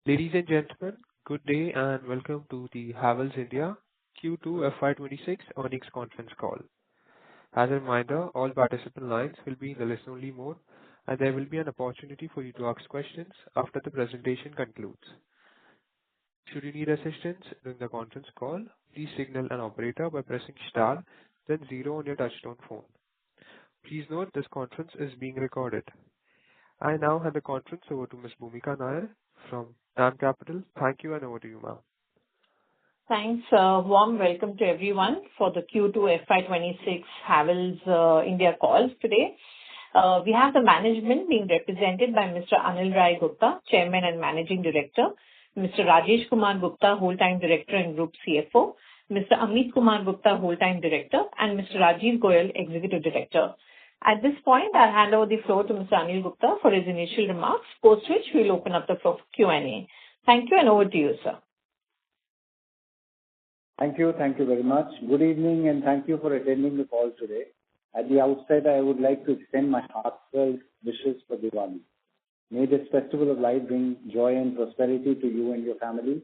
Ladies and gentlemen, good day and welcome to the Havells India Q2 FY26 earnings conference call. As a reminder, all participant lines will be in the listen-only mode, and there will be an opportunity for you to ask questions after the presentation concludes. Should you need assistance during the conference call, please signal an operator by pressing star, then zero on your touchtone phone. Please note this conference is being recorded. I now hand the conference over to Ms. Bhumika Nair from DAM Capital. Thank you, and over to you, ma'am. Thanks. Warm welcome to everyone for the Q2 FY26 Havells India call today. We have the management being represented by Mr. Anil Rai Gupta, Chairman and Managing Director, Mr. Rajesh Kumar Gupta, Whole-Time Director and Group CFO, Mr. Amit Kumar Gupta, Whole-Time Director, and Mr. Rajiv Goyal, Executive Director. At this point, I'll hand over the floor to Mr. Anil Gupta for his initial remarks, post which we'll open up the floor for Q&A. Thank you, and over to you, sir. Thank you. Thank you very much. Good evening, and thank you for attending the call today. At the outset, I would like to extend my heartfelt wishes for Diwali. May this festival of light bring joy and prosperity to you and your family.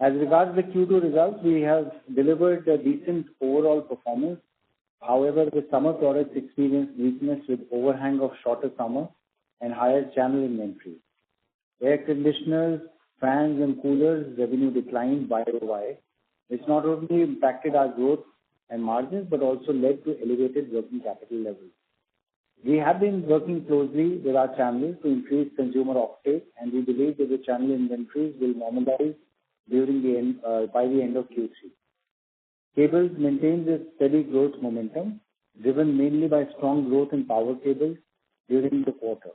As regards the Q2 results, we have delivered a decent overall performance. However, the summer products experienced weakness with overhang of shorter summer and higher channel inventory. Air conditioners, fans and coolers revenue declined YOY, which not only impacted our growth and margins but also led to elevated working capital levels. We have been working closely with our channels to increase consumer offtake, and we believe that the channel inventories will normalize by the end of Q3. Cables maintained its steady growth momentum, driven mainly by strong growth in power cables during the quarter.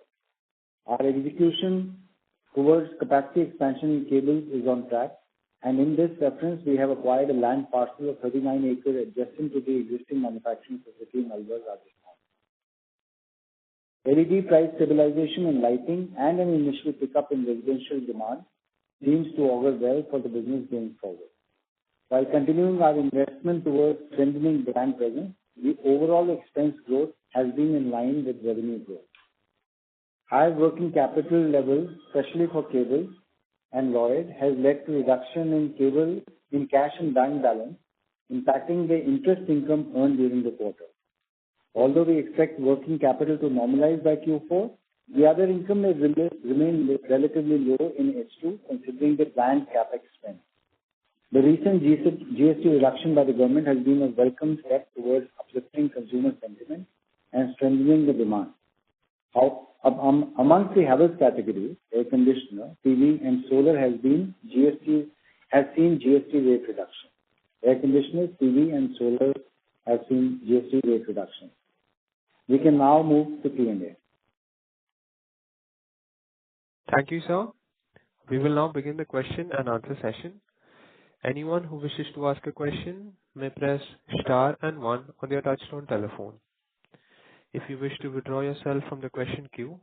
Our execution towards capacity expansion in cables is on track, and in this reference, we have acquired a land parcel of 39 acres adjacent to the existing manufacturing facility in Havells, Rajasthan. LED price stabilization in lighting and an initial pickup in residential demand seems to augur well for the business going forward. While continuing our investment towards strengthening brand presence, the overall expense growth has been in line with revenue growth. High working capital levels, especially for cables and Lloyd, has led to reduction in cash and bank balance, impacting the interest income earned during the quarter. Although we expect working capital to normalize by Q4, the other income may remain relatively low in H2, considering the planned capex spend. The recent GST reduction by the government has been a welcome step towards uplifting consumer sentiment and strengthening the demand. Amongst the Havells categories, air conditioner, TV and solar has seen GST rate reduction. Air conditioners, TV and solar have seen GST rate reduction. We can now move to Q&A. Thank you, sir. We will now begin the question and answer session. Anyone who wishes to ask a question may press star and one on their touchtone telephone. If you wish to withdraw yourself from the question queue,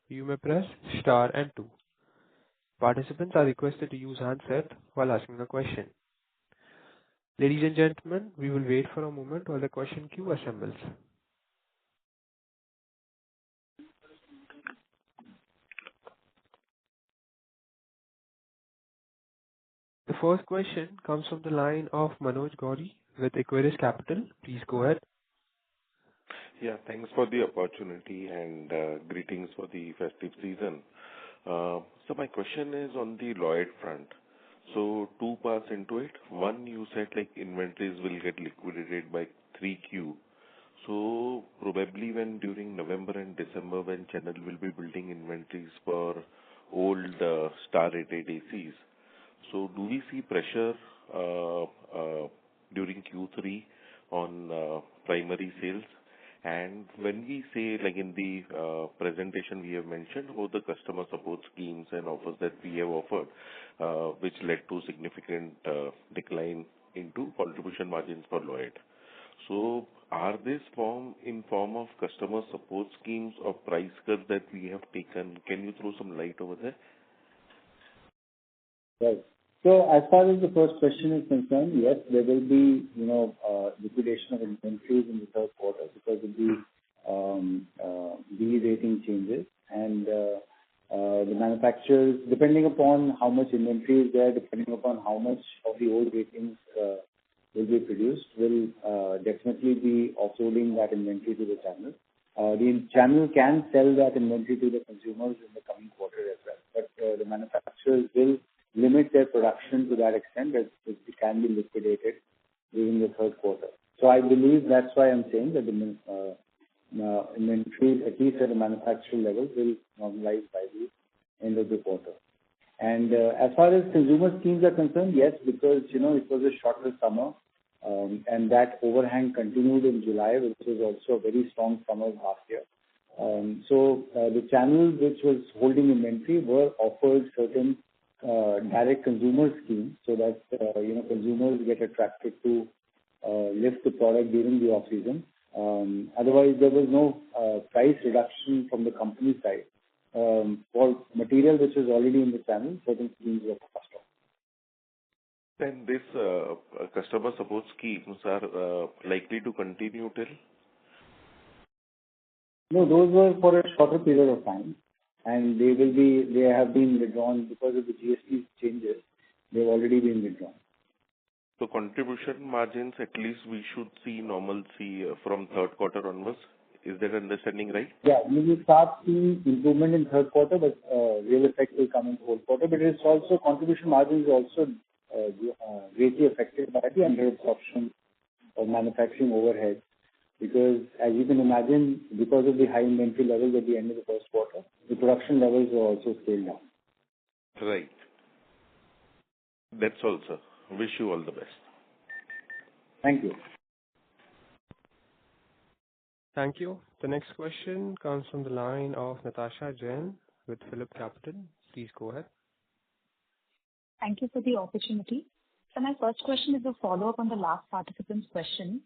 you may press star and two. Participants are requested to use handset while asking a question. Ladies and gentlemen, we will wait for a moment while the question queue assembles. The first question comes from the line of Manoj Gauri with Equirus Capital. Please go ahead. Yeah, thanks for the opportunity and greetings for the festive season. So my question is on the Lloyd front. So two parts into it. One, you said like inventories will get liquidated by 3Q. So probably when during November and December when channel will be building inventories for old star-rated ACs. So do we see pressure during Q3 on primary sales? And when we say, like in the presentation we have mentioned about the customer support schemes and offers that we have offered, which led to significant decline into contribution margins for Lloyd. So are this form of customer support schemes or price cuts that we have taken? Can you throw some light over there? Right. So as far as the first question is concerned, yes, there will be, liquidation of inventories in the third quarter because of the B rating changes. And The manufacturers, depending upon how much inventory is there, depending upon how much of the old ratings will be produced, will definitely be offloading that inventory to the channel. The channel can sell that inventory to the consumers in the coming quarter as well. But the manufacturers will limit their production to that extent that it can be liquidated during the third quarter. So I believe that's why I'm saying that the inventory, at least at the manufacturer level, will normalize by the end of the quarter. And as far as consumer schemes are concerned, yes, because, it was a shorter summer, and that overhang continued in July, which was also a very strong summer last year. So the channels which was holding inventory were offered certain direct consumer schemes so that, consumers get attracted to lift the product during the off-season. Otherwise, there was no price reduction from the company side. For material which is already in the channel, certain schemes were passed on. Then this customer support schemes are likely to continue till? No, those were for a shorter period of time, and they have been withdrawn because of the GST changes. They've already been withdrawn. So contribution margins, at least we should see normalcy from third quarter onwards. Is that understanding right? Yeah, we will start seeing improvement in third quarter, but real effect will come in fourth quarter. But it's also contribution margin is also greatly affected by the under absorption of manufacturing overhead. Because as you can imagine, because of the high inventory levels at the end of the first quarter, the production levels were also scaled down. Right. That's all, sir. Wish you all the best. Thank you. Thank you. The next question comes from the line of Natasha Jain with Phillip Capital. Please go ahead. Thank you for the opportunity. So my first question is a follow-up on the last participant's question.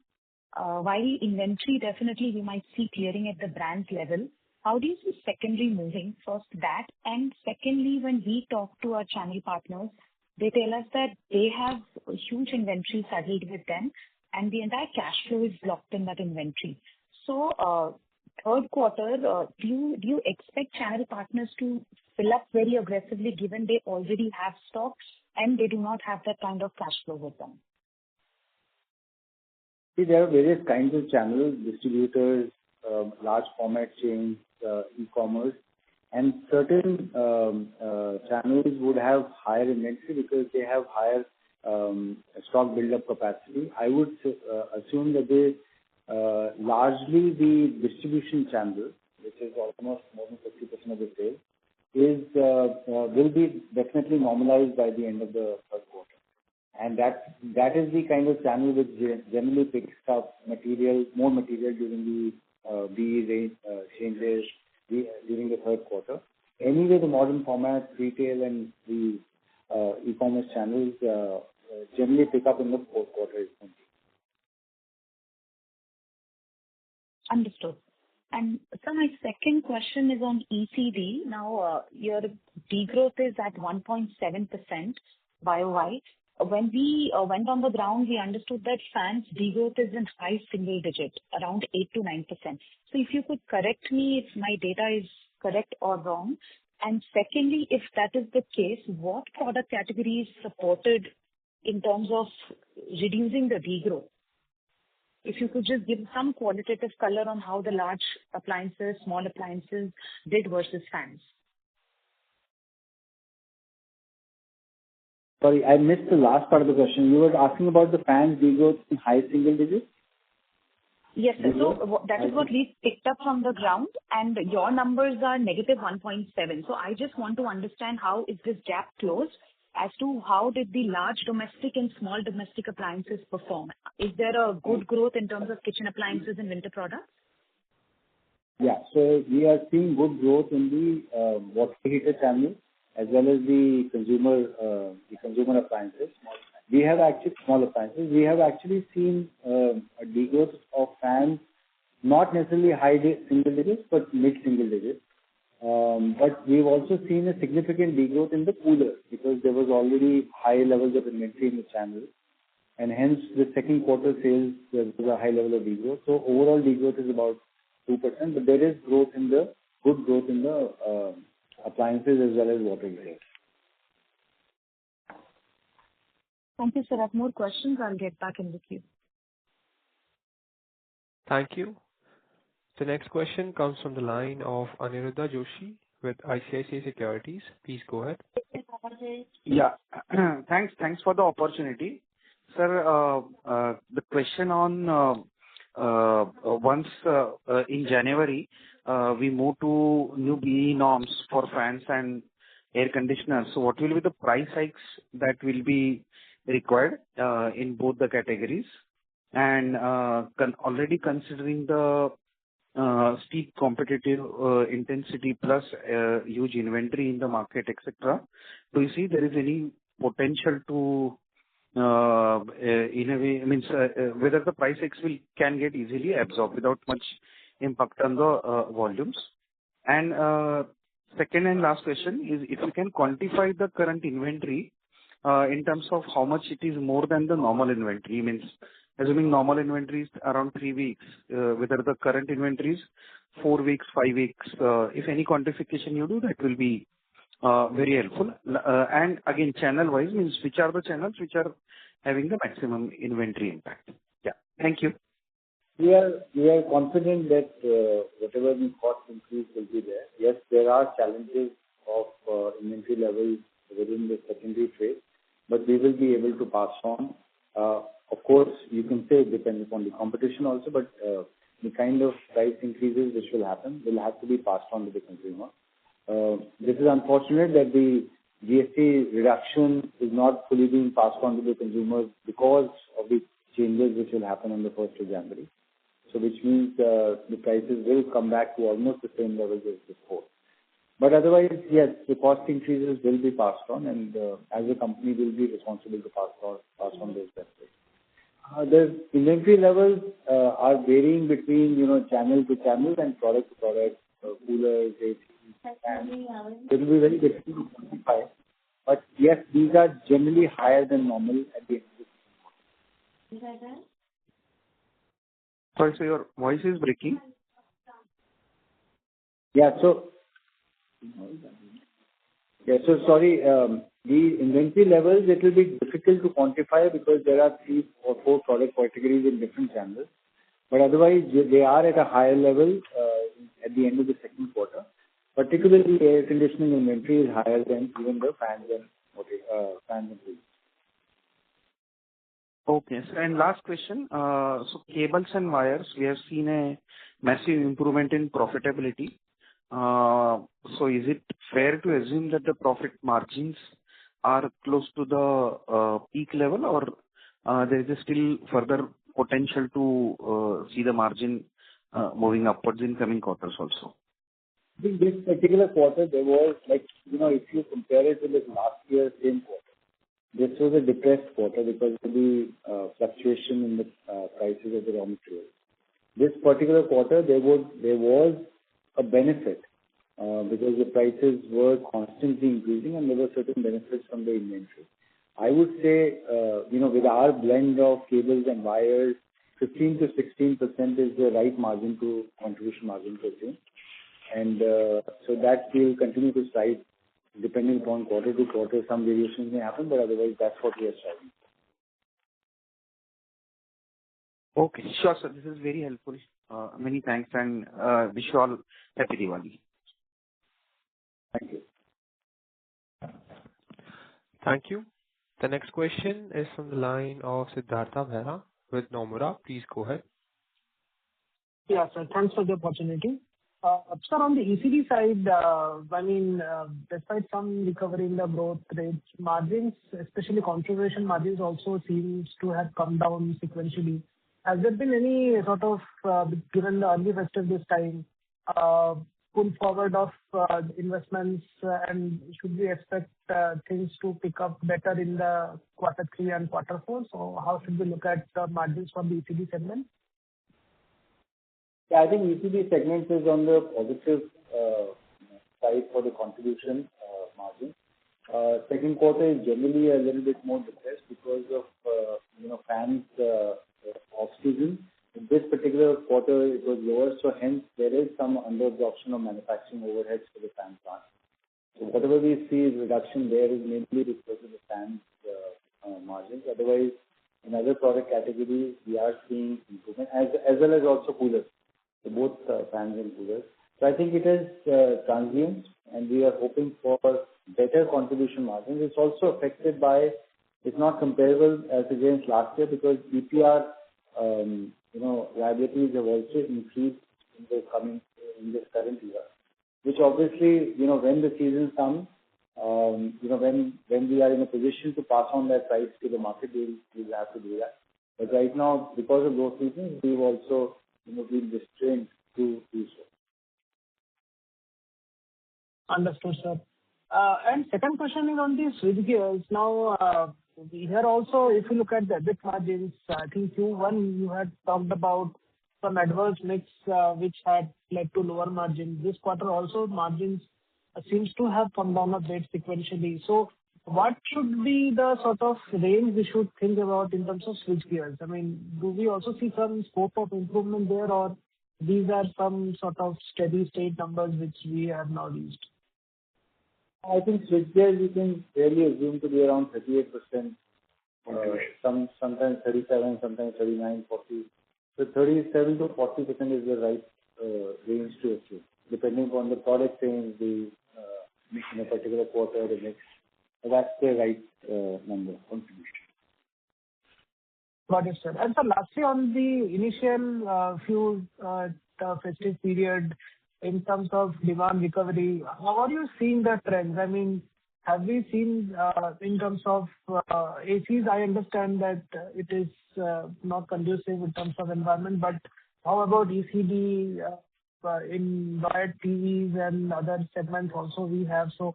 While inventory definitely we might see clearing at the brand level, how do you see secondary moving? First that, and secondly, when we talk to our channel partners, they tell us that they have a huge inventory saddled with them, and the entire cash flow is blocked in that inventory. So, third quarter, do you expect channel partners to fill up very aggressively, given they already have stocks and they do not have that kind of cash flow with them? See, there are various kinds of channels, distributors, large format chains, e-commerce, and certain channels would have higher inventory because they have higher stock build-up capacity. I would assume that they largely the distribution channel, which is almost more than 50% of the sales, will be definitely normalized by the end of the third quarter. And that is the kind of channel which generally picks up more material during the BE changes during the third quarter. Anyway, the modern format, retail, and the e-commerce channels generally pick up in the fourth quarter. Understood. And so my second question is on ECD. Now, your degrowth is at 1.7% YOY. When we went on the ground, we understood that fans degrowth is in high single digit, around 8 to 9%. So if you could correct me if my data is correct or wrong. And secondly, if that is the case, what product categories supported in terms of reducing the degrowth? If you could just give some qualitative color on how the large appliances, small appliances did versus fans. Sorry, I missed the last part of the question. You were asking about the fans degrowth in high single digits? Yes, sir. So that is what we picked up from the ground, and your numbers are negative 1.7. So I just want to understand how is this gap closed as to how did the large domestic and small domestic appliances perform? Is there a good growth in terms of kitchen appliances and winter products? Yeah, so we are seeing good growth in the water heater channel as well as the consumer appliances. We have actually small appliances. We have actually seen a degrowth of fans, not necessarily high single digits, but mid single digits. But we've also seen a significant degrowth in the coolers because there was already high levels of inventory in the channel, and hence the second quarter sales there was a high level of degrowth. So overall degrowth is about 2%, but there is good growth in the appliances as well as water heaters. Thank you, sir. I have more questions. I'll get back in the queue. Thank you. The next question comes from the line of Aniruddha Joshi with ICICI Securities. Please go ahead. Yeah. Thanks for the opportunity. Sir, the question on once in January we move to new BEE norms for fans and air conditioners. So what will be the price hikes that will be required in both the categories? And already considering the steep competitive intensity plus huge inventory in the market, etc., do you see there is any potential to in a way, whether the price hikes can get easily absorbed without much impact on the volumes? And second and last question is if you can quantify the current inventory in terms of how much it is more than the normal inventory, means assuming normal inventory is around 3 weeks, whether the current inventory is 4 weeks, 5 weeks, if any quantification you do, that will be very helpful. And again, channel-wise, means which are the channels which are having the maximum inventory impact? Yeah. Thank you. We are confident that whatever the cost increase will be there. Yes, there are challenges of inventory levels within the secondary trade, but we will be able to pass on. Of course, you can say it depends upon the competition also, but the kind of price increases which will happen will have to be passed on to the consumer. This is unfortunate that the GST reduction is not fully being passed on to the consumers because of the changes which will happen on the 1st of January. So which means the prices will come back to almost the same levels as before. But otherwise, yes, the cost increases will be passed on, and as a company, will be responsible to pass on those benefits. The inventory levels are varying between channel to channel and product to product, coolers, AC, fans. It will be very difficult to quantify. But yes, these are generally higher than normal at the end of the season. Sorry, so your voice is breaking. So sorry, the inventory levels, it will be difficult to quantify because there are 3 or 4 product categories in different channels. But otherwise, they are at a higher level at the end of the second quarter. Particularly, air conditioning inventory is higher than even the fans and fans. Okay. And last question. So cables and wires, we have seen a massive improvement in profitability. So is it fair to assume that the profit margins are close to the peak level, or there is still further potential to see the margin moving upwards in coming quarters also? I think this particular quarter, there was if you compare it with the last year's same quarter, this was a depressed quarter because of the fluctuation in the prices of the raw materials. This particular quarter, there was a benefit because the prices were constantly increasing and there were certain benefits from the inventory. I would say, with our blend of cables and wires, 15 to 16% is the right contribution margin to assume. And so that will continue to strive depending upon quarter to quarter. Some variations may happen, but otherwise that's what we are striving for. Okay, sure, sir. This is very helpful. Many thanks, and wish you all happy Diwali. Thank you. Thank you. The next question is from the line of Siddhartha Bhera with Nomura. Please go ahead. Yeah, sir. Thanks for the opportunity. Sir, on the ECD side, despite some recovery in the growth rates, margins, especially contribution margins, also seems to have come down sequentially. Has there been any sort of, given the early festive this time, pull forward of investments, and should we expect things to pick up better in the quarter 3 and quarter 4? So how should we look at the margins from the ECD segment? Yeah, I think ECD segment is on the positive side for the contribution margin. Second quarter is generally a little bit more depressed because of fans off season. In this particular quarter, it was lower, so hence there is some under absorption of manufacturing overheads for the fan plant. So whatever we see is reduction there is mainly because of the fans margins. Otherwise, in other product categories, we are seeing improvement as well as also coolers. So both fans and coolers. So I think it is transient, and we are hoping for better contribution margins. It's also affected by, it's not comparable as against last year because EPR, liabilities have also increased in this current year, which obviously, when the season comes, when we are in a position to pass on that price to the market, we'll have to do that. But right now, because of those reasons, we've also, been restrained to do so. Understood, sir. And second question is on the switchgears. Now, here also, if you look at the EBIT margins, I think Q1 you had talked about some adverse mix, which had led to lower margins. This quarter also margins seems to have come down a bit sequentially. So what should be the sort of range we should think about in terms of switchgears? I mean, do we also see some scope of improvement there, or these are some sort of steady state numbers which we have now reached? I think switchgears you can fairly assume to be around 38%, sometimes 37, sometimes 39, 40. So 37 to 40% is the right range to achieve, depending upon the product range, the mix in a particular quarter, the mix. So that's the right number contribution. Got it, sir. And so lastly, on the initial few festive period, in terms of demand recovery, how are you seeing the trends? I mean, have we seen in terms of ACs, I understand that it is not conducive in terms of environment, but how about ECD in wired TVs and other segments also we have? So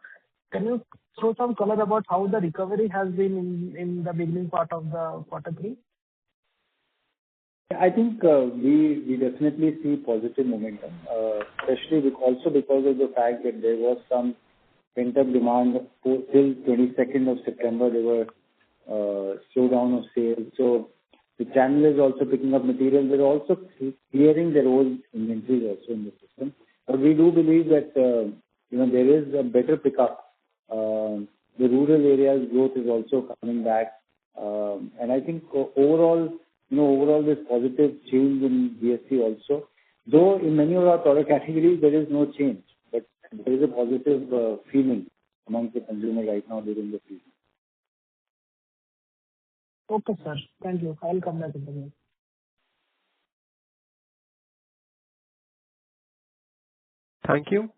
can you throw some color about how the recovery has been in the beginning part of the quarter three? I think we definitely see positive momentum, especially also because of the fact that there was some pent-up demand till 22nd of September. There were slowdown of sales. So the channel is also picking up material. They're also clearing their old inventories also in the system. But we do believe that there is a better pickup. The rural areas growth is also coming back, and I think overall there's positive change in GST also. Though in many of our product categories there is no change, but there is a positive feeling amongst the consumer right now during the season. Okay, sir. Thank you. I'll come back in the meeting. Thank you.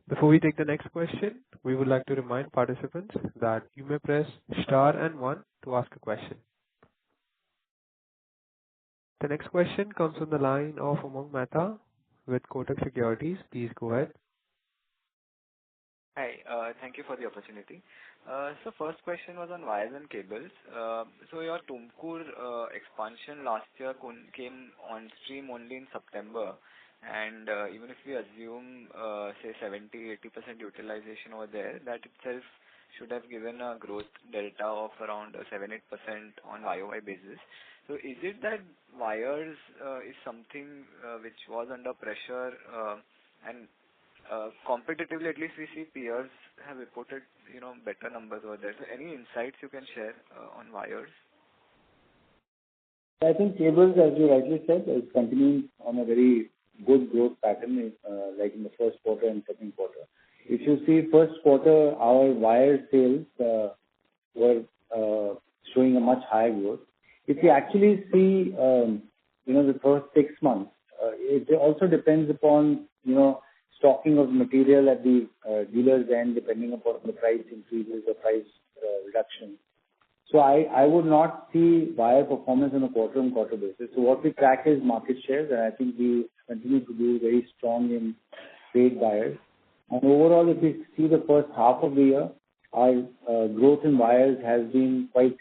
Before we take the next question, we would like to remind participants that you may press star and 1 to ask a question. The next question comes from the line of Umang Mehta with Kotak Securities. Please go ahead. Hi, thank you for the opportunity. So first question was on wires and cables. So your Tumkur expansion last year came on stream only in September, and even if we assume say 70-80% utilization over there, that itself should have given a growth delta of around 7-8% on YOY basis. So is it that wires is something which was under pressure, and competitively at least we see peers have reported better numbers over there. So any insights you can share on wires? I think cables, as you rightly said, is continuing on a very good growth pattern, like in the first quarter and second quarter. If you see first quarter, our wire sales were showing a much higher growth. If you actually see, the first 6 months, it also depends upon, stocking of material at the dealer's end, depending upon the price increases or price reduction. So I would not see wire performance on a quarter-on-quarter basis. So what we track is market shares, and I think we continue to be very strong in trade wires. And overall, if you see the first half of the year, our growth in wires has been quite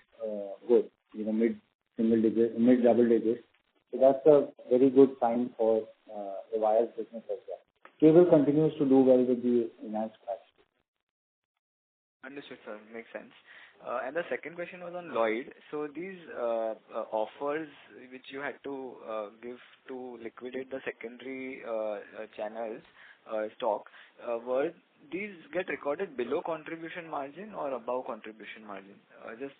good, mid double digits. So that's a very good sign for the wires business as well. Cable continues to do well with the enhanced capacity. Understood, sir. Makes sense. And the second question was on Lloyd. So these offers which you had to give to liquidate the secondary channels stock, were these get recorded below contribution margin or above contribution margin? Just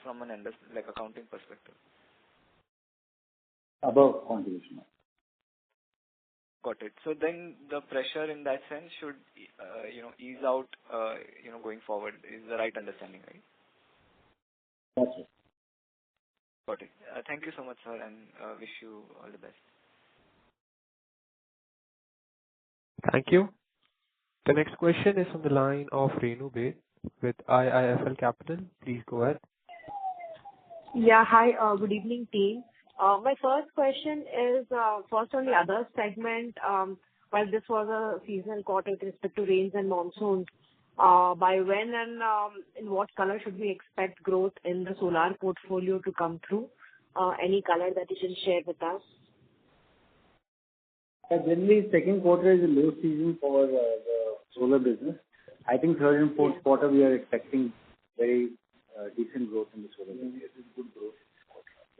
from an accounting perspective. Above contribution. Got it. So then the pressure in that sense should, ease out, going forward, is the right understanding, right? That's it. Got it. Thank you so much, sir, and wish you all the best. Thank you. The next question is from the line of Renu Baid with IIFL Capital. Please go ahead. Yeah. Hi, good evening, team. My first question is, first on the other segment, while this was a seasonal quarter with respect to rains and monsoons, by when and in what color should we expect growth in the solar portfolio to come through? Any color that you can share with us? Generally, second quarter is a low season for the solar business. I think third and fourth quarter we are expecting very decent growth in the solar business. It is good growth.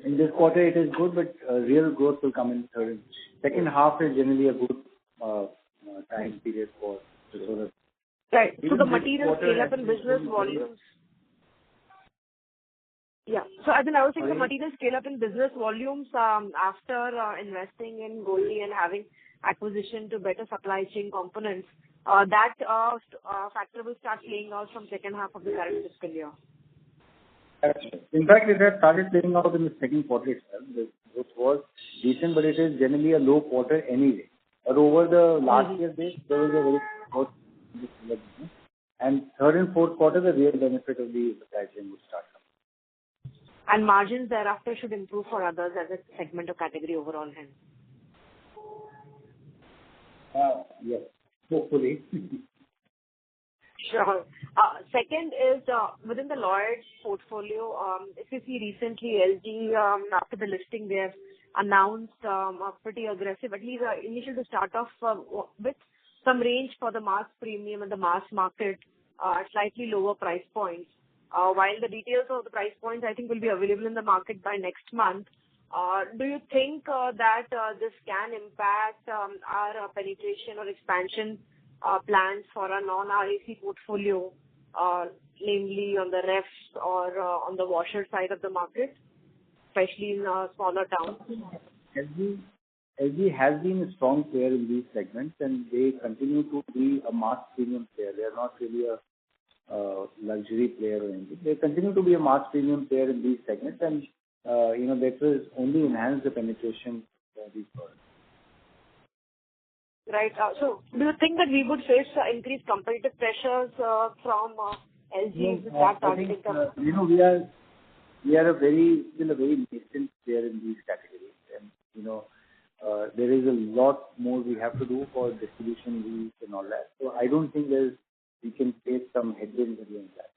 In this quarter it is good, but real growth will come in the third. Second half is generally a good time period for the solar. Right. So the material scale up in business volumes. Yeah. So as in I was saying the material scale up in business volumes after investing in Goldi and having acquisition to better supply chain components, that factor will start playing out from second half of the current fiscal year. In fact, it has started playing out in the second quarter itself. The growth was decent, but it is generally a low quarter anyway. But over the last year base, there was a very growth in the solar business. And third and fourth quarter, the real benefit of the supply chain would start coming. And margins thereafter should improve for others as a segment or category overall hence. Yes, hopefully. Sure. Second is within the Lloyd's portfolio, if you see recently LG after the listing they have announced a pretty aggressive, at least initial to start off with some range for the mass premium and the mass market at slightly lower price points. While the details of the price points I think will be available in the market by next month, do you think that this can impact our penetration or expansion plans for a non-RAC portfolio, namely on the refs or on the washer side of the market, especially in smaller towns? LG has been a strong player in these segments and they continue to be a mass premium player. They are not really a luxury player or anything. They continue to be a mass premium player in these segments and that will only enhance the penetration of these products. Right. So do you think that we would face increased competitive pressures from LG with that targeting? We are still a very nascent player in these categories, and there is a lot more we have to do for distribution reach and all that. So I don't think we can face some headwinds against that.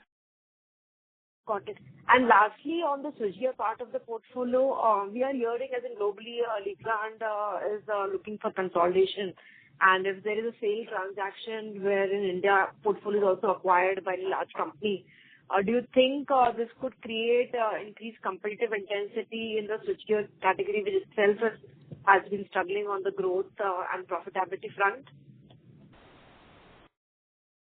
Got it. And lastly, on the switchgear part of the portfolio, we are hearing as in globally, Legrand is looking for consolidation. And if there is a sale transaction where in India portfolio is also acquired by a large company, do you think this could create increased competitive intensity in the switchgear category, which itself has been struggling on the growth and profitability front?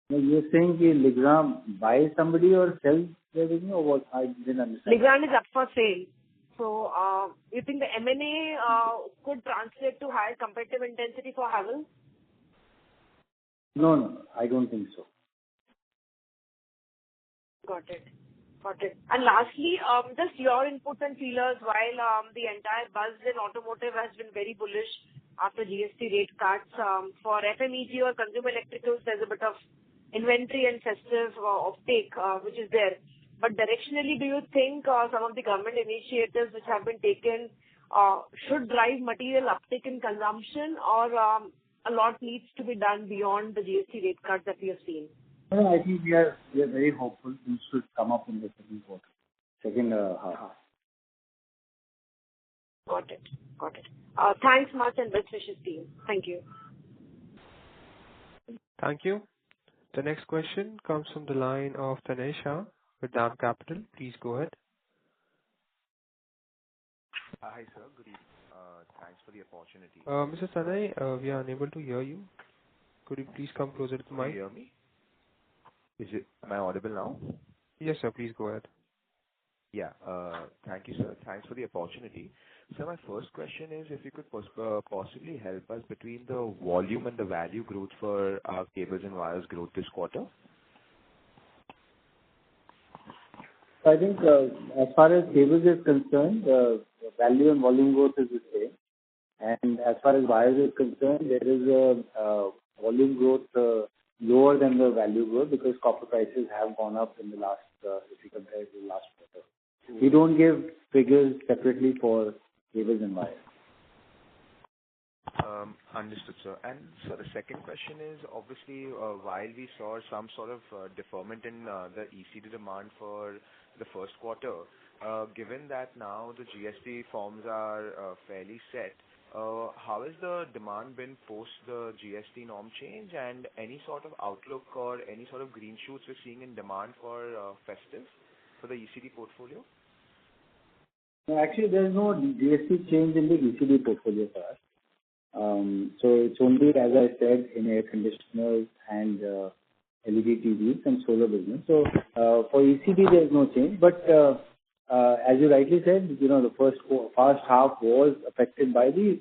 You're saying Legrand buys somebody or sells their business or what? I didn't understand. Legrand is up for sale. So, you think the M&A could translate to higher competitive intensity for Havells? No, I don't think so. Got it. And lastly, just your input and feelers while the entire buzz in automotive has been very bullish after GST rate cuts. For FMEG or consumer electricals, there's a bit of inventory and festive offtake which is there. But directionally, do you think some of the government initiatives which have been taken should drive material uptick in consumption or a lot needs to be done beyond the GST rate cuts that we have seen? No, I think we are very hopeful things should come up in the second half. Got it. Thanks much and best wishes to you. Thank you. Thank you. The next question comes from the line of Tanay Shah with DAM Capital. Please go ahead. Hi, sir. Good evening. Thanks for the opportunity. Mr. Tanay, we are unable to hear you. Could you please come closer to the Can you mic? hear me? Am I audible now? Yes, sir. Please go ahead. Yeah. Thank you, sir. Thanks for the opportunity. So my first question is if you could possibly help us between the volume and the value growth for our cables and wires growth this quarter. I think as far as cables is concerned, the value and volume growth is the same. And as far as wires is concerned, there is a volume growth lower than the value growth because copper prices have gone up in the last, if you compare to the last quarter. We don't give figures separately for cables and wires. Understood, sir. And so the second question is, obviously, while we saw some sort of deferment in the ECD demand for the first quarter, given that now the GST forms are fairly set, how has the demand been post the GST norm change, and any sort of outlook or any sort of green shoots we're seeing in demand for festive for the ECD portfolio? No, actually, there's no GST change in the ECD portfolio for us. So it's only, as I said, in air conditioners and LED TVs and solar business. So for ECD, there's no change. But as you rightly said, the first half was affected by the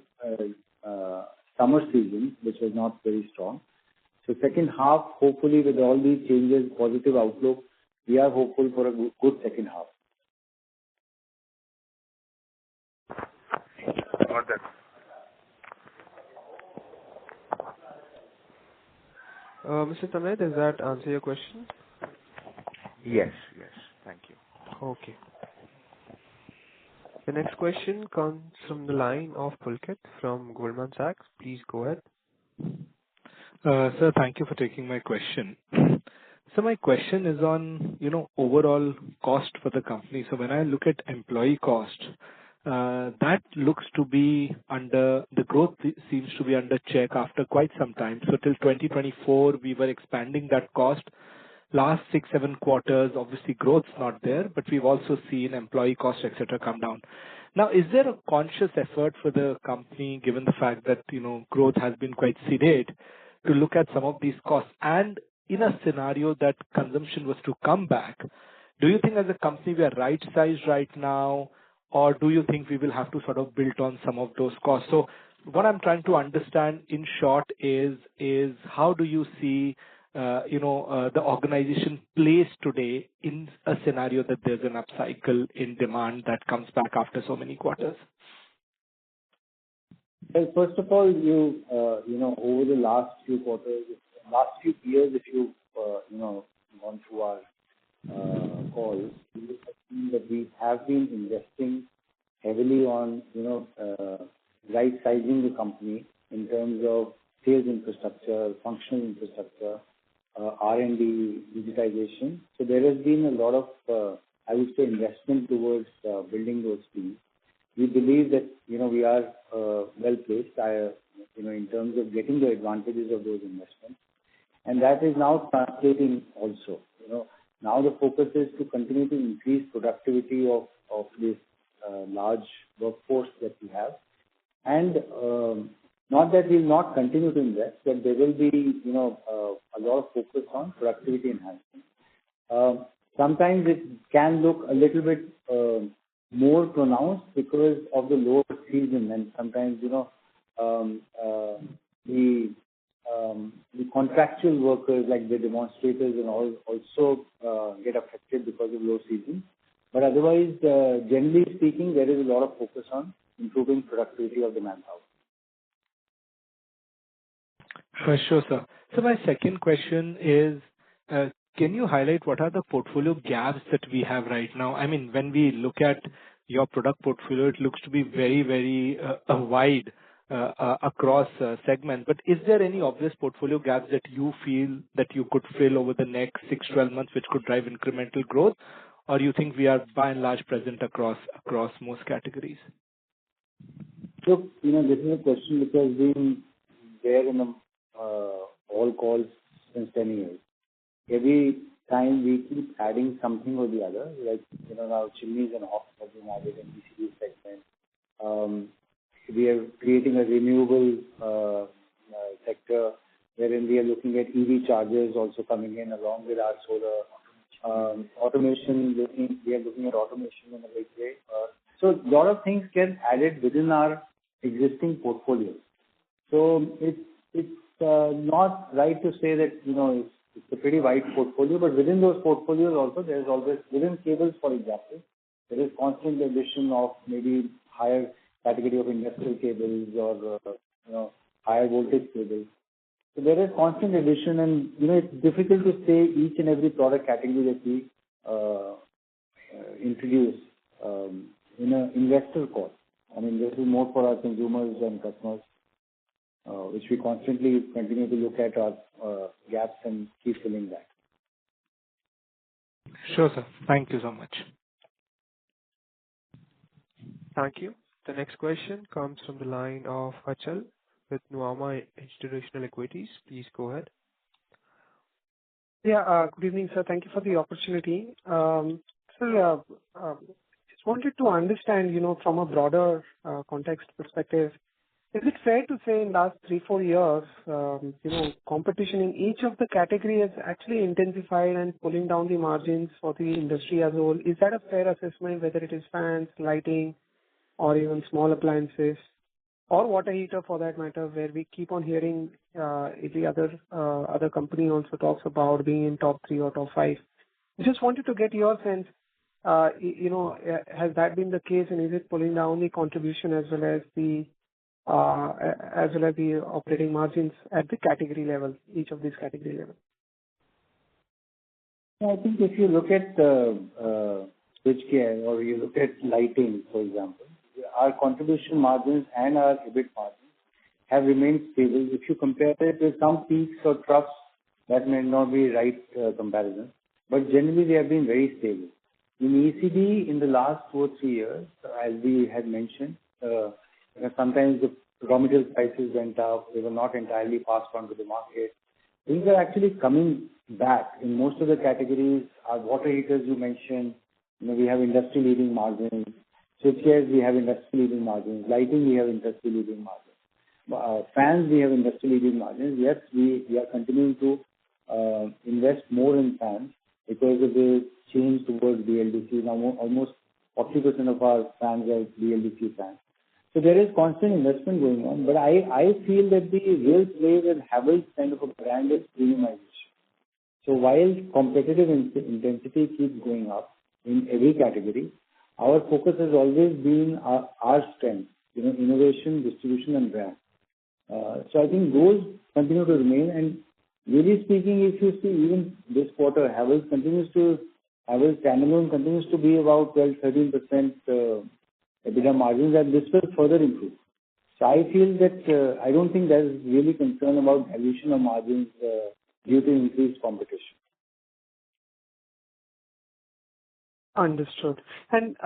summer season, which was not very strong. So second half, hopefully, with all these changes, positive outlook, we are hopeful for a good second half. Got that. Mr. Tanay, does that answer your question? Yes. Thank you. Okay. The next question comes from the line of Pulkit from Goldman Sachs. Please go ahead. Sir, thank you for taking my question. So my question is on, overall cost for the company. So when I look at employee cost, that looks to be the growth seems to be under check after quite some time. So till 2024, we were expanding that cost. Last 6-7 quarters, obviously growth's not there, but we've also seen employee costs, etc., come down. Now, is there a conscious effort for the company, given the fact that, growth has been quite sedate, to look at some of these costs? And in a scenario that consumption was to come back, do you think as a company we are right-sized right now, or do you think we will have to sort of build on some of those costs? So what I'm trying to understand in short is how do you see the organization placed today in a scenario that there's an upcycle in demand that comes back after so many quarters? Well, first of all, over the last few quarters, last few years, if you've gone through our calls, you will have seen that we have been investing heavily on right sizing the company in terms of sales infrastructure, functional infrastructure, R&D, digitization. So there has been a lot of, I would say, investment towards building those teams. We believe that we are well placed, in terms of getting the advantages of those investments, and that is now translating also. Now the focus is to continue to increase productivity of this large workforce that we have, and not that we will not continue to invest, but there will be a lot of focus on productivity enhancement. Sometimes it can look a little bit more pronounced because of the lower season, and sometimes the contractual workers like the demonstrators and all also get affected because of low season. But otherwise, generally speaking, there is a lot of focus on improving productivity of the manpower. Sure, sir. So my second question is, can you highlight what are the portfolio gaps that we have right now? I mean, when we look at your product portfolio, it looks to be very, very wide across segments. But is there any obvious portfolio gaps that you feel that you could fill over the next 6-12 months, which could drive incremental growth? Or you think we are by and large present across most categories? Look, this is a question which has been there in all calls since 10 years. Every time we keep adding something or the other, like now chimneys and hobs have been added in ECD segment. We are creating a renewable sector wherein we are looking at EV chargers also coming in along with our solar. Automation, we are looking at automation in a big way. So a lot of things get added within our existing portfolio. So it's not right to say that, it's a pretty wide portfolio, but within those portfolios also, there's always, within cables, for example, there is constant addition of maybe higher category of industrial cables or, higher voltage cables. So there is constant addition and, it's difficult to say each and every product category that we introduce in an investor call. I mean, this is more for our consumers and customers, which we constantly continue to look at our gaps and keep filling that. Sure, sir. Thank you so much. Thank you. The next question comes from the line of Achal with Nuvama Institutional Equities. Please go ahead. Yeah, good evening, sir. Thank you for the opportunity. Sir, just wanted to understand, from a broader context perspective, is it fair to say in last 3-4 years, competition in each of the category has actually intensified and pulling down the margins for the industry as a whole? Is that a fair assessment, whether it is fans, lighting, or even small appliances, or water heater for that matter, where we keep on hearing every other company also talks about being in top 3 or top 5. Just wanted to get your sense, has that been the case, and is it pulling down the contribution as well as the operating margins at the category level, each of these category level? I think if you look at switchgear or you look at lighting, for example, our contribution margins and our EBIT margins have remained stable. If you compare it with some peaks or troughs, that may not be right comparison, but generally they have been very stable. In ECD, in the last 2 or 3 years, as we had mentioned, sometimes the raw material prices went up. They were not entirely passed on to the market. Things are actually coming back in most of the categories. Our water heaters, you mentioned, we have industry-leading margins. Switchgears, we have industry-leading margins. Lighting, we have industry-leading margins. Fans, we have industry-leading margins. Yes, we are continuing to invest more in fans because of the change towards BLDC. Now, almost 40% of our fans are BLDC fans. So there is constant investment going on, but I feel that the real play with Havells kind of a brand is premiumization. So while competitive intensity keeps going up in every category, our focus has always been our strength, innovation, distribution, and brand. So I think those continue to remain. And really speaking, if you see even this quarter, Havells standalone continues to be about 12-13% EBITDA margins, and this will further improve. So I feel that I don't think there is really concern about dilution of margins due to increased competition. Understood. And,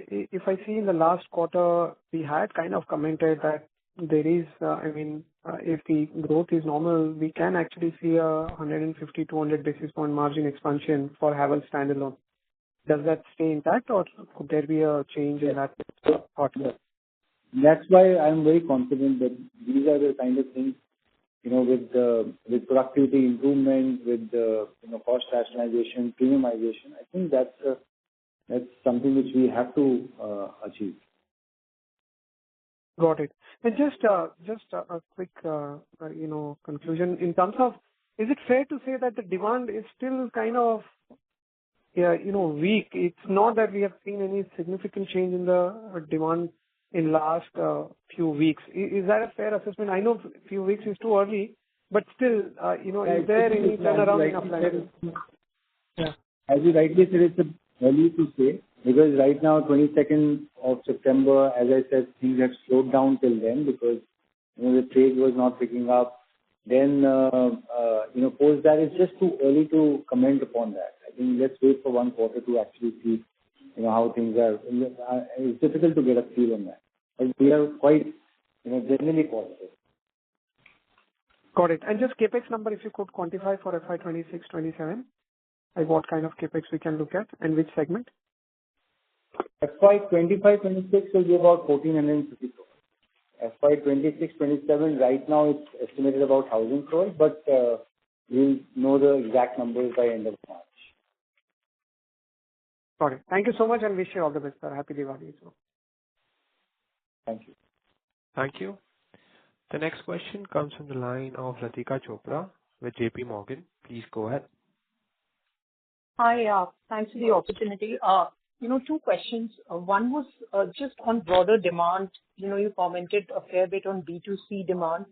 if I see in the last quarter, we had kind of commented that there is, if the growth is normal, we can actually see a 150-200 basis point margin expansion for Havells standalone. Does that stay intact, or could there be a change in that thought? That's why I'm very confident that these are the kind of things, with productivity improvement, with cost rationalization, premiumization. I think that's something which we have to achieve. Got it. And just a quick, conclusion in terms of, is it fair to say that the demand is still kind of weak? It's not that we have seen any significant change in the demand in last few weeks. Is that a fair assessment? I know a few weeks is too early, but still, is there any turnaround in appliances? Yeah. As you rightly said, it's early to say, because right now, 22nd of September, as I said, things have slowed down till then because the trade was not picking up. Then, post that, it's just too early to comment upon that. I think let's wait for 1 quarter to actually see, how things are. It's difficult to get a feel on that. But we are quite, generally positive. Got it. And just CapEx number, if you could quantify for FY26-27, like what kind of CapEx we can look at and which segment? FY25-26 will be about 1,450 crores. FY26-27, right now it's estimated about 1,000 crores, but we'll know the exact numbers by end of March. Got it. Thank you so much and wish you all the best, sir. Happy Diwali. Thank you. Thank you. The next question comes from the line of Latika Chopra with JP Morgan. Please go ahead. Hi, thanks for the opportunity. Two questions. One was just on broader demand. You commented a fair bit on B2C demand,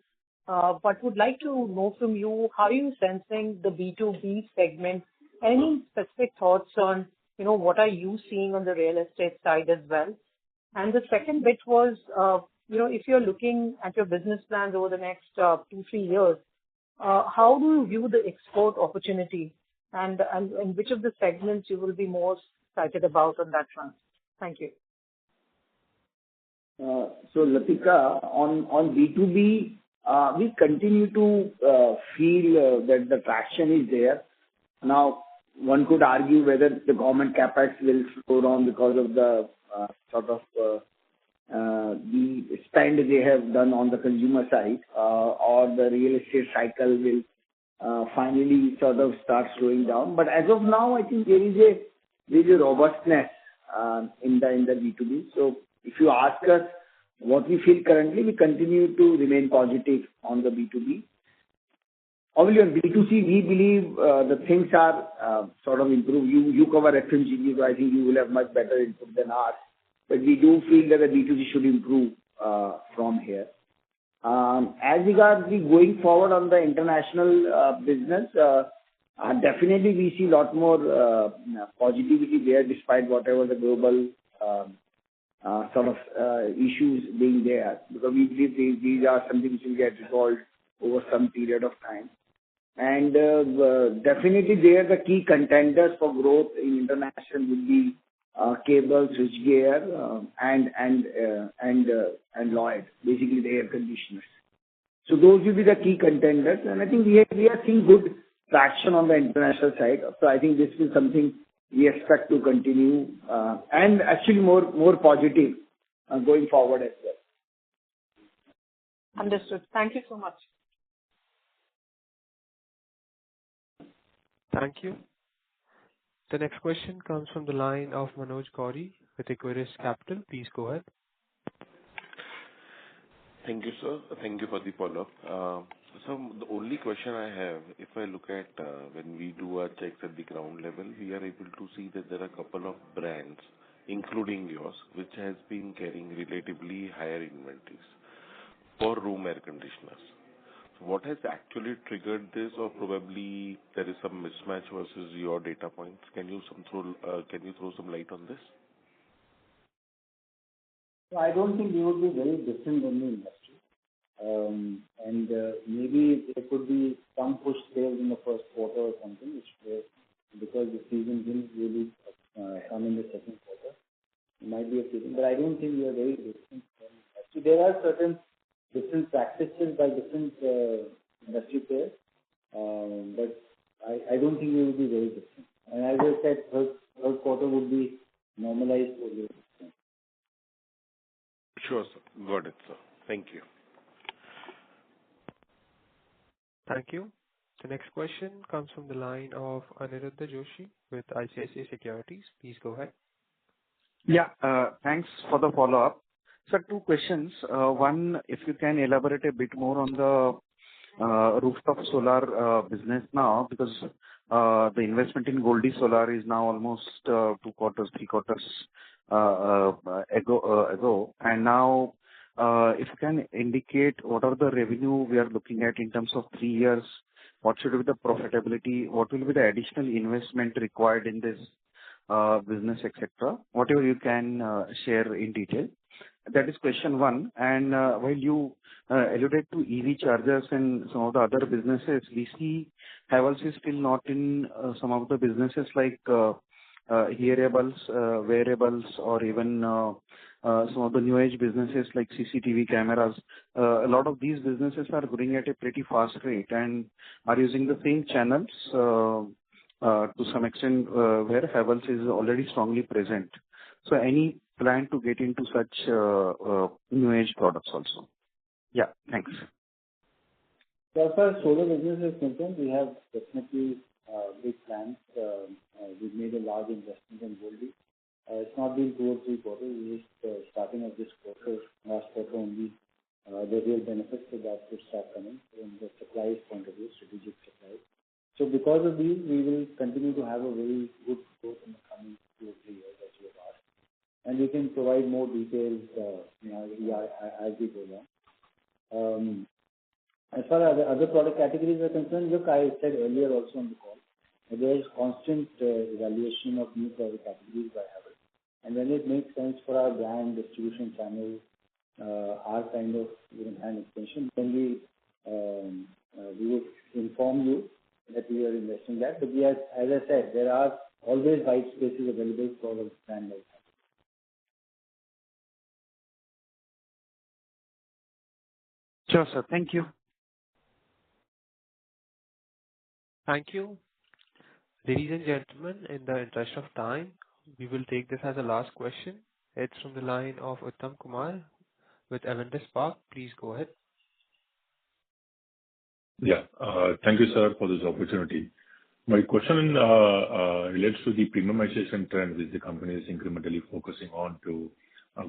but would like to know from you, how are you sensing the B2B segment? Any specific thoughts on, what are you seeing on the real estate side as well? And the second bit was, if you're looking at your business plans over the next 2-3 years, how do you view the export opportunity, and which of the segments you will be most excited about on that front? Thank you. So Latika, on B2B, we continue to feel that the traction is there. Now, one could argue whether the government capex will slow down because of the the spend they have done on the consumer side, or the real estate cycle will finally sort of start slowing down. But as of now, I think there is a robustness in the B2B. So if you ask us what we feel currently, we continue to remain positive on the B2B. Obviously, on B2C, we believe the things are sort of improved. You cover FMCG, so I think you will have much better input than us. But we do feel that the B2C should improve from here. As regards the going forward on the international business, definitely we see a lot more positivity there, despite whatever the global issues being there, because we believe these are something which will get resolved over some period of time. And definitely there the key contenders for growth in international would be cable, switchgear, and Lloyd, basically the air conditioners. So those will be the key contenders, and I think we are seeing good traction on the international side. So I think this is something we expect to continue, and actually more positive going forward as well. Understood. Thank you so much. Thank you. The next question comes from the line of Manoj Gauri with Equirus Capital. Please go ahead. Thank you, sir. Thank you for the follow-up. So the only question I have, if I look at when we do our checks at the ground level, we are able to see that there are a couple of brands, including yours, which has been carrying relatively higher inventories for room air conditioners. So what has actually triggered this, or probably there is some mismatch versus your data points? Can you throw some light on this? I don't think we would be very different than the industry. Maybe there could be some push sales in the first quarter or something, because the season didn't really come in the second quarter. It might be a season, but I don't think we are very different. Actually, there are certain different practices by different industry players, but I don't think we will be very different. And as I said, third quarter would be normalized for the different. Sure, sir. Got it, sir. Thank you. Thank you. The next question comes from the line of Aniruddha Joshi with ICICI Securities. Please go ahead. Yeah, thanks for the follow-up. Sir, two questions. One, if you can elaborate a bit more on the rooftop solar business now, because the investment in Goldi Solar is now almost 2 quarters, 3 quarters ago. And now, if you can indicate what are the revenue we are looking at in terms of 3 years, what should be the profitability, what will be the additional investment required in this business, etc. Whatever you can share in detail. That is question one. And while you alluded to EV chargers and some of the other businesses, we see Havells is still not in some of the businesses like hearables, wearables, or even some of the new age businesses like CCTV cameras. A lot of these businesses are growing at a pretty fast rate and are using the same channels to some extent where Havells is already strongly present. So any plan to get into such new age products also? Yeah, thanks. So as far as solar business is concerned, we have definitely big plans. We've made a large investment in Volvi. It's not been 2 or 3 quarters. We just starting of this quarter, last quarter only, the real benefits of that will start coming from the supplies point of view, strategic supplies. So because of these, we will continue to have a very good growth in the coming 2 or 3 years, as you have asked. And we can provide more details, as we go along. As far as other product categories are concerned, look, I said earlier also on the call, there is constant evaluation of new product categories by Havells. And when it makes sense for our brand distribution channels, our kind of brand extension, then we would inform you that we are investing that. But yes, as I said, there are always white spaces available for a brand like that. Sure, sir. Thank you. Thank you. Ladies and gentlemen, in the interest of time, we will take this as a last question. It's from the line of Uttam Kumar with Avendus Spark. Please go ahead. Yeah. Thank you, sir, for this opportunity. My question relates to the premiumization trend which the company is incrementally focusing on to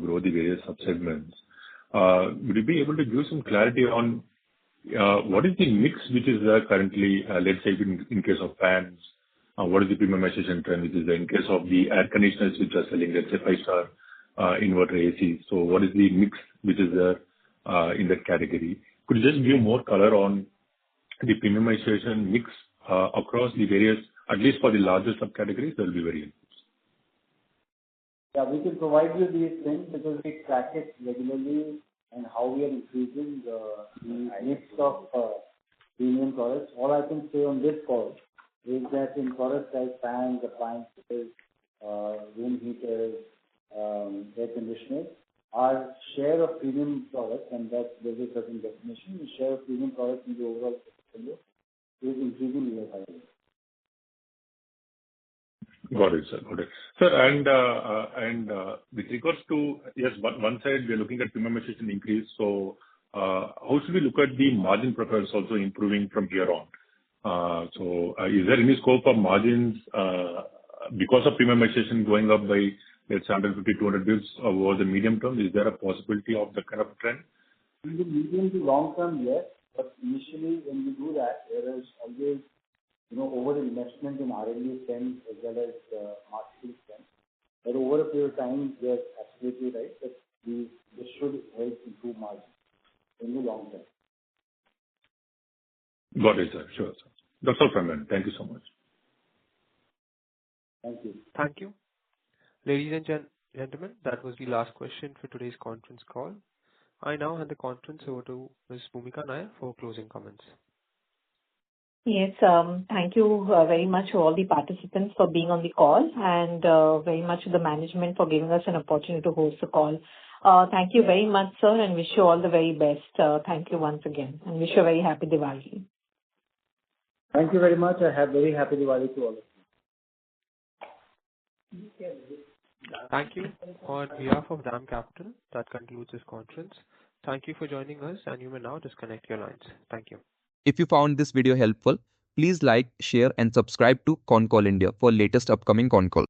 grow the various subsegments. Would you be able to give some clarity on what is the mix which is there currently, let's say in case of fans, what is the premiumization trend which is there in case of the air conditioners which are selling, let's say 5-star inverter AC. So what is the mix which is there in that category? Could you just give more color on the premiumization mix across the various, at least for the larger subcategories? That will be very helpful. Yeah, we can provide you these things because we track it regularly and how we are increasing the mix of premium products. All I can say on this call is that in products like fans, appliances, room heaters, air conditioners, our share of premium products, and that there's a certain definition, the share of premium products in the overall portfolio is increasing year by year. Got it, sir. Got it. Sir, and with regards to, yes, one side we are looking at premiumization increase. So how should we look at the margin profiles also improving from here on? So is there any scope of margins because of premiumization going up by, let's say, 150, 200 bits over the medium term? Is there a possibility of that kind of trend? In the medium to long term, yes. But initially, when we do that, there is always over investment in R&D spend as well as marketing spend. But over a period of time, you're absolutely right that this should help improve margins in the long term. Got it, sir. Sure, sir. That's all from me. Thank you so much. Thank you. Thank you. Ladies and gentlemen, that was the last question for today's conference call. I now hand the conference over to Ms. Bhumika Nair for closing comments. Yes, thank you very much to all the participants for being on the call and very much to the management for giving us an opportunity to host the call. Thank you very much, sir, and wish you all the very best. Thank you once again and wish you a very happy Diwali. Thank you very much. I have very happy Diwali to all of you. Thank you. On behalf of DAM Capital, that concludes this conference. Thank you for joining us, and you may now disconnect your lines. Thank you. If you found this video helpful, please like, share and subscribe to Concall India for latest upcoming Concall.